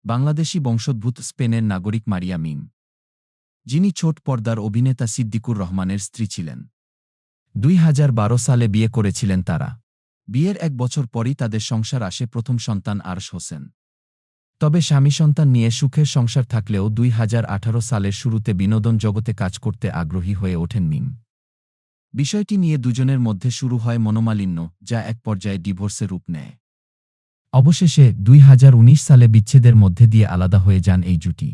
বাংলাদেশি বংশোদ্ভূত স্পেনের নাগরিক মারিয়া মিম, যিনি ছোট পর্দার অভিনেতা সিদ্দিকুর রহমানের স্ত্রী ছিলেন। ২০১২ সালে বিয়ে করেছিলেন তারা। বিয়ের ১ বছর পরই তাদের সংসার আসে প্রথম সন্তান আরশ হোসেন। তবে স্বামী সন্তান নিয়ে সুখের সংসার থাকলেও ২০১৮ সালের শুরুতে বিনোদন জগতে কাজ করতে আগ্রহী হয়ে ওঠেন মিম। বিষয়টি নিয়ে দুজনের মধ্যে শুরু হয় মনোমালিন্য, যা এক পর্যায়ে ডিভোর্সে রূপ নেয়। অবশেষে ২০১৯ সালে বিচ্ছেদের মধ্যে দিয়ে আলাদা হয়ে যান এই জুটি।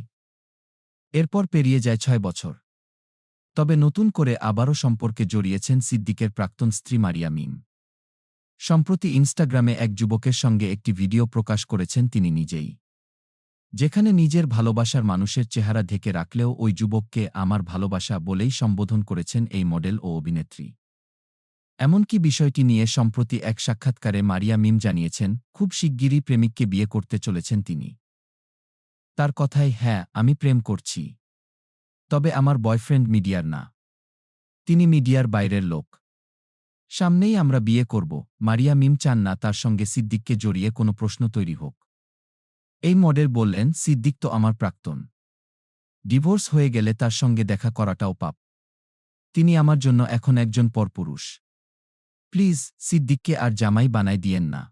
এরপর পেরিয়ে যায় ৬ বছর। তবে নতুন করে আবারও সম্পর্কে জড়িয়েছেন সিদ্দিকের প্রাক্তন স্ত্রী মারিয়া মিম। সম্প্রতি ইনস্টাগ্রামে এক যুবকের সঙ্গে একটি ভিডিও প্রকাশ করেছেন তিনি নিজেই, যেখানে নিজের ভালোবাসার মানুষের চেহারা ঢেকে রাখলেও ওই যুবককে আমার ভালোবাসা বলেই সম্বোধন করেছেন এই মডেল ও অভিনেত্রী। এমনকি বিষয়টি নিয়ে সম্প্রতি এক সাক্ষাৎকারে মারিয়া মিম জানিয়েছেন, খুব শিগগিরই প্রেমিককে বিয়ে করতে চলেছেন তিনি। তার কথায়, হ্যাঁ, আমি প্রেম করছি। তবে আমার বয়ফ্রেন্ড মিডিয়ার না। তিনি মিডিয়ার বাইরের লোক। সামনেই আমরা বিয়ে করব। মারিয়া মিম চান না তার সঙ্গে সিদ্দিককে জড়িয়ে কোনো প্রশ্ন তৈরি হোক। এই মডেল বললেন, সিদ্দিক তো আমার প্রাক্তন। ডিভোর্স হয়ে গেলে তার সঙ্গে দেখা করাটাও পাপ। তিনি আমার জন্য এখন একজন পরপুরুষ। প্লিজ, সিদ্দিককে আর জামাই বানায় দিয়েন না।